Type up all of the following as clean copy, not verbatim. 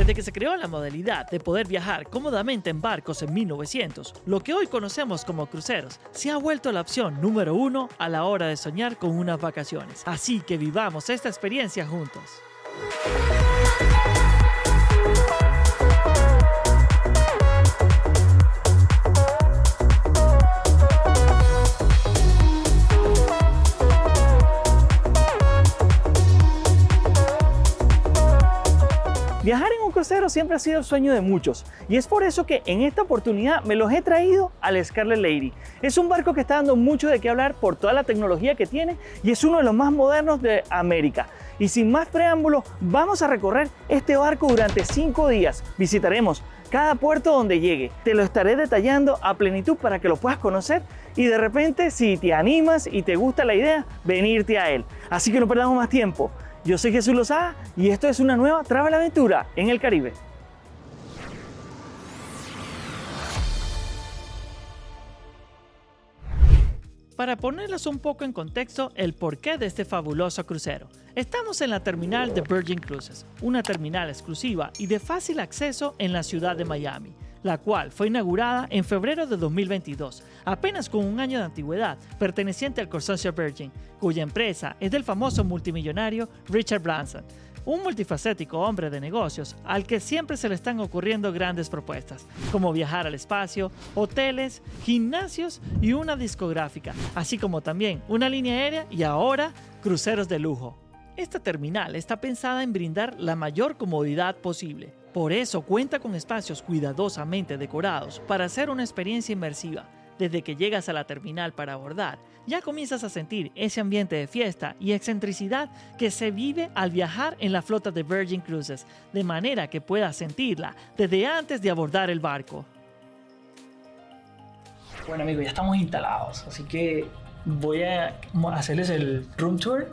Desde que se creó la modalidad de poder viajar cómodamente en barcos en 1900, lo que hoy conocemos como cruceros se ha vuelto la opción número 1 a la hora de soñar con unas vacaciones. Así que vivamos esta experiencia juntos. Viajar en un crucero siempre ha sido el sueño de muchos y es por eso que en esta oportunidad me los he traído al Scarlet Lady. Es un barco que está dando mucho de qué hablar por toda la tecnología que tiene y es uno de los más modernos de América. Y sin más preámbulos, vamos a recorrer este barco durante 5 días. Visitaremos cada puerto donde llegue. Te lo estaré detallando a plenitud para que lo puedas conocer y de repente, si te animas y te gusta la idea, venirte a él. Así que no perdamos más tiempo. Yo soy Jesús Lozada y esto es una nueva Travel Aventura en el Caribe. Para ponerlos un poco en contexto, el porqué de este fabuloso crucero. Estamos en la terminal de Virgin Cruises, una terminal exclusiva y de fácil acceso en la ciudad de Miami, la cual fue inaugurada en febrero de 2022, apenas con un año de antigüedad, perteneciente al consorcio Virgin, cuya empresa es del famoso multimillonario Richard Branson, un multifacético hombre de negocios al que siempre se le están ocurriendo grandes propuestas, como viajar al espacio, hoteles, gimnasios y una discográfica, así como también una línea aérea y ahora cruceros de lujo. Esta terminal está pensada en brindar la mayor comodidad posible. Por eso cuenta con espacios cuidadosamente decorados para hacer una experiencia inmersiva. Desde que llegas a la terminal para abordar, ya comienzas a sentir ese ambiente de fiesta y excentricidad que se vive al viajar en la flota de Virgin Cruises, de manera que puedas sentirla desde antes de abordar el barco. Bueno amigos, ya estamos instalados, así que voy a hacerles el room tour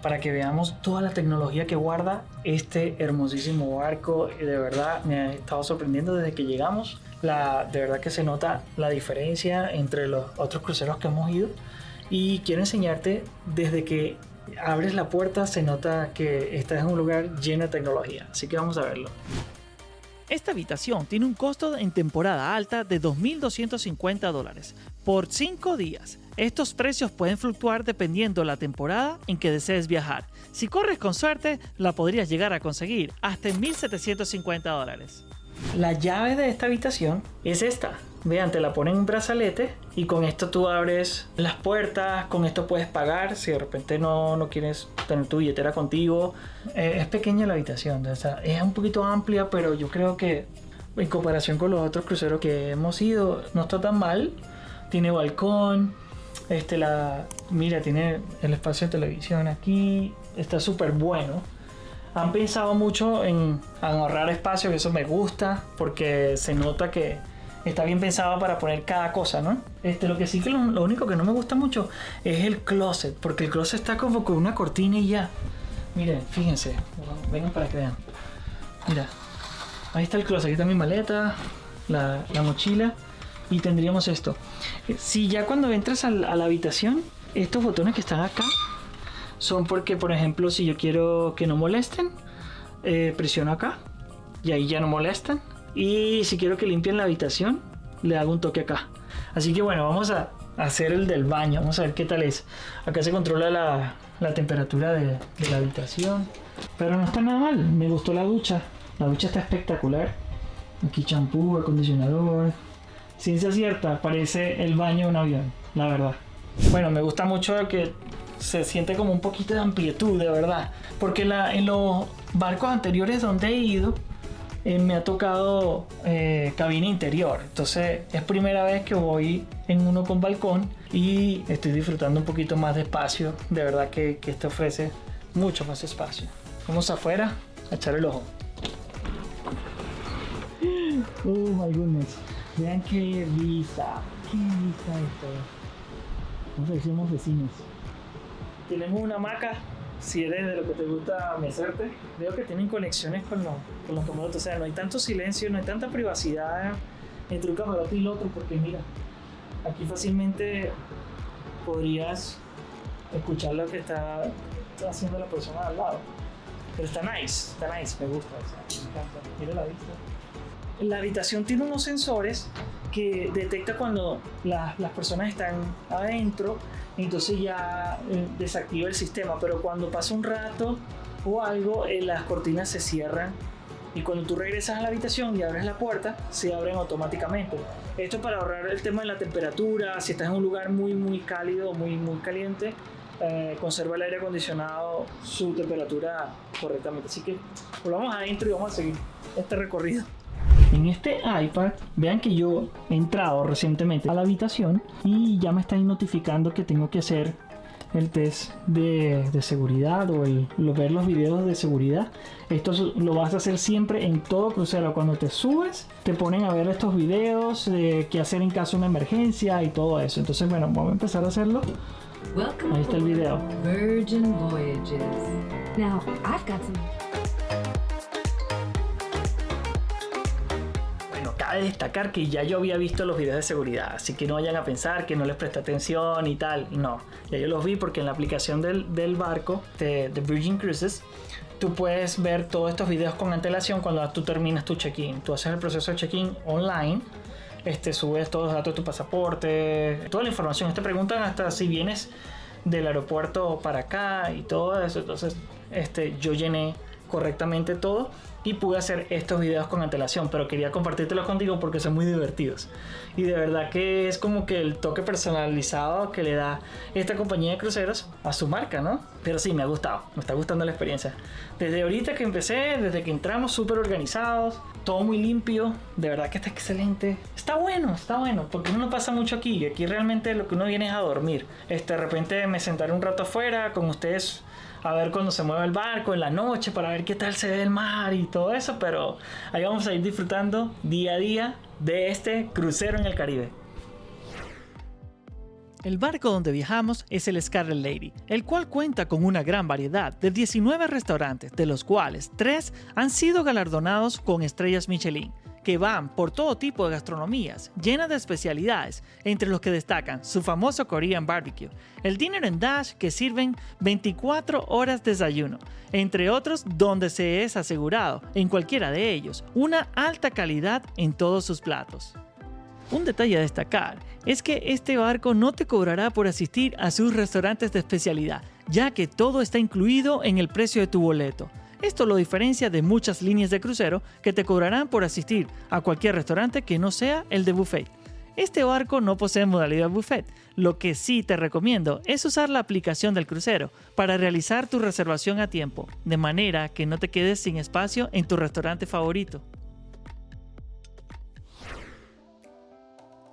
para que veamos toda la tecnología que guarda este hermosísimo barco. De verdad me ha estado sorprendiendo desde que llegamos. De verdad que se nota la diferencia entre los otros cruceros que hemos ido. Y quiero enseñarte, desde que abres la puerta se nota que estás en un lugar lleno de tecnología. Así que vamos a verlo. Esta habitación tiene un costo en temporada alta de $2,250 por 5 días. Estos precios pueden fluctuar dependiendo de la temporada en que desees viajar. Si corres con suerte, la podrías llegar a conseguir hasta en $1,750. La llave de esta habitación es esta. Vean, te la ponen en un brazalete y con esto tú abres las puertas, con esto puedes pagar si de repente no quieres tener tu billetera contigo. Es pequeña la habitación, o sea, es un poquito amplia, pero yo creo que en comparación con los otros cruceros que hemos ido, no está tan mal. Tiene balcón, mira, tiene el espacio de televisión aquí, está súper bueno. Han pensado mucho en ahorrar espacio, que eso me gusta, porque se nota que está bien pensado para poner cada cosa, ¿no? Lo que sí que lo único que no me gusta mucho es el closet, porque el closet está como con una cortina y ya. Miren, fíjense, vengan para que vean. Mira, ahí está el closet, aquí está mi maleta, la mochila y tendríamos esto. Si ya cuando entras a la habitación, estos botones que están acá son porque, por ejemplo, si yo quiero que no molesten, presiono acá y ahí ya no molestan. Y si quiero que limpien la habitación, le hago un toque acá. Así que bueno, vamos a hacer el del baño. Vamos a ver qué tal es. Acá se controla la temperatura de la habitación. Pero no está nada mal. Me gustó la ducha. La ducha está espectacular. Aquí champú, acondicionador. Ciencia cierta, parece el baño de un avión, la verdad. Bueno, me gusta mucho que se siente como un poquito de amplitud, de verdad. Porque en los barcos anteriores donde he ido, me ha tocado cabina interior. Entonces es primera vez que voy en uno con balcón y estoy disfrutando un poquito más de espacio. De verdad que este ofrece mucho más espacio. Vamos afuera a echar el ojo. Oh my goodness. Vean qué vista. Qué vista esto. Nos decimos vecinos. Tenemos una hamaca. Si eres de lo que te gusta mecerte, veo que tienen conexiones con los camarotes. O sea, no hay tanto silencio, no hay tanta privacidad entre un camarote y el otro, porque mira, aquí fácilmente podrías escuchar lo que está haciendo la persona al lado. Pero está nice, me gusta. O sea, me encanta. Mira la vista. La habitación tiene unos sensores que detecta cuando las personas están adentro, entonces ya desactiva el sistema, pero cuando pasa un rato o algo, las cortinas se cierran y cuando tú regresas a la habitación y abres la puerta, se abren automáticamente. Esto para ahorrar el tema de la temperatura. Si estás en un lugar muy cálido, muy caliente, conserva el aire acondicionado su temperatura correctamente. Así que volvamos adentro y vamos a seguir este recorrido. En este iPad, vean que yo he entrado recientemente a la habitación y ya me están notificando que tengo que hacer el test de seguridad o ver los videos de seguridad. Esto lo vas a hacer siempre en todo crucero. Cuando te subes, te ponen a ver estos videos de qué hacer en caso de una emergencia y todo eso. Entonces, bueno, vamos a empezar a hacerlo. Ahí está el video. Virgin Voyages. Now, I've got some. Cabe destacar que ya yo había visto los videos de seguridad, así que no vayan a pensar que no les presté atención y tal. No, ya yo los vi porque en la aplicación del barco de Virgin Cruises tú puedes ver todos estos videos con antelación cuando tú terminas tu check-in. Tú haces el proceso de check-in online, subes todos los datos de tu pasaporte, toda la información. Te preguntan hasta si vienes del aeropuerto para acá y todo eso. Entonces yo llené correctamente todo y pude hacer estos videos con antelación, pero quería compartírtelos contigo porque son muy divertidos y de verdad que es como que el toque personalizado que le da esta compañía de cruceros a su marca, ¿no? Pero sí, me ha gustado, me está gustando la experiencia. Desde ahorita que empecé, desde que entramos, súper organizados, todo muy limpio, de verdad que está excelente. Está bueno, porque no pasa mucho aquí y aquí realmente lo que uno viene es a dormir. De repente me sentaré un rato afuera con ustedes a ver cuando se mueve el barco en la noche para ver qué tal se ve el mar y todo eso, pero ahí vamos a ir disfrutando día a día de este crucero en el Caribe. El barco donde viajamos es el Scarlet Lady, el cual cuenta con una gran variedad de 19 restaurantes, de los cuales 3 han sido galardonados con estrellas Michelin, que van por todo tipo de gastronomías, llenas de especialidades, entre los que destacan su famoso Korean Barbecue, el Dinner and Dash, que sirven 24 horas de desayuno, entre otros, donde se es asegurado, en cualquiera de ellos, una alta calidad en todos sus platos. Un detalle a destacar es que este barco no te cobrará por asistir a sus restaurantes de especialidad, ya que todo está incluido en el precio de tu boleto. Esto lo diferencia de muchas líneas de crucero que te cobrarán por asistir a cualquier restaurante que no sea el de buffet. Este barco no posee modalidad buffet. Lo que sí te recomiendo es usar la aplicación del crucero para realizar tu reservación a tiempo, de manera que no te quedes sin espacio en tu restaurante favorito.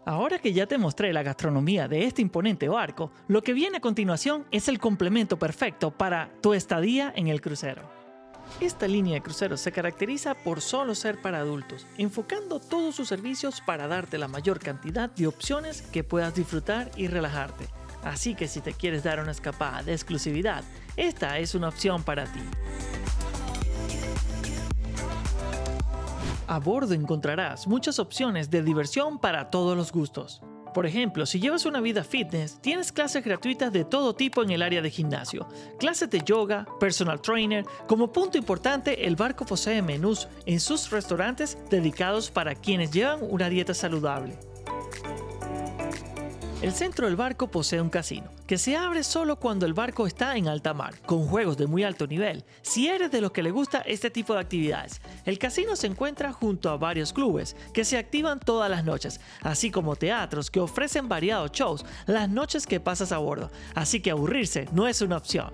Ahora que ya te mostré la gastronomía de este imponente barco, lo que viene a continuación es el complemento perfecto para tu estadía en el crucero. Esta línea de cruceros se caracteriza por solo ser para adultos, enfocando todos sus servicios para darte la mayor cantidad de opciones que puedas disfrutar y relajarte. Así que si te quieres dar una escapada de exclusividad, esta es una opción para ti. A bordo encontrarás muchas opciones de diversión para todos los gustos. Por ejemplo, si llevas una vida fitness, tienes clases gratuitas de todo tipo en el área de gimnasio, clases de yoga, personal trainer. Como punto importante, el barco posee menús en sus restaurantes dedicados para quienes llevan una dieta saludable. El centro del barco posee un casino, que se abre solo cuando el barco está en alta mar, con juegos de muy alto nivel. Si eres de los que le gusta este tipo de actividades, el casino se encuentra junto a varios clubes que se activan todas las noches, así como teatros que ofrecen variados shows las noches que pasas a bordo, así que aburrirse no es una opción.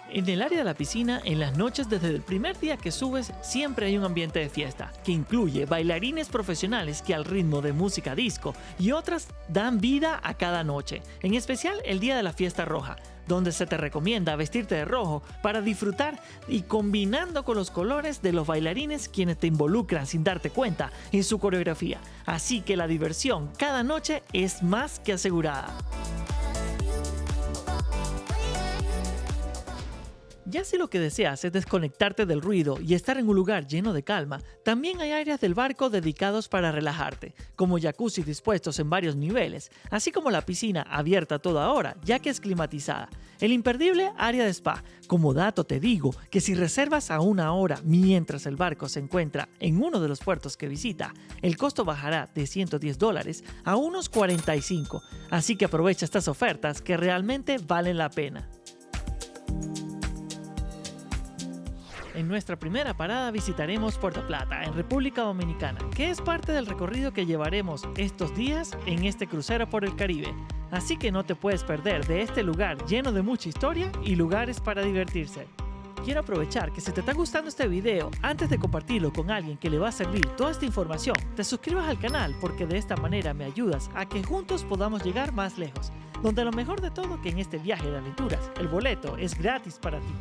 En el área de la piscina, en las noches desde el primer día que subes, siempre hay un ambiente de fiesta, que incluye bailarines profesionales que al ritmo de música disco y otras dan vida a cada noche, en especial el día de la fiesta roja, donde se te recomienda vestirte de rojo para disfrutar y combinando con los colores de los bailarines quienes te involucran sin darte cuenta en su coreografía. Así que la diversión cada noche es más que asegurada. Ya si lo que deseas es desconectarte del ruido y estar en un lugar lleno de calma, también hay áreas del barco dedicados para relajarte, como jacuzzi dispuestos en varios niveles, así como la piscina abierta a toda hora, ya que es climatizada. El imperdible área de spa. Como dato te digo que si reservas a una hora mientras el barco se encuentra en uno de los puertos que visita, el costo bajará de $110 a unos $45, así que aprovecha estas ofertas que realmente valen la pena. En nuestra primera parada visitaremos Puerto Plata, en República Dominicana, que es parte del recorrido que llevaremos estos días en este crucero por el Caribe. Así que no te puedes perder de este lugar lleno de mucha historia y lugares para divertirse. Quiero aprovechar que si te está gustando este video, antes de compartirlo con alguien que le va a servir toda esta información, te suscribas al canal porque de esta manera me ayudas a que juntos podamos llegar más lejos. Donde lo mejor de todo que en este viaje de aventuras, el boleto es gratis para ti.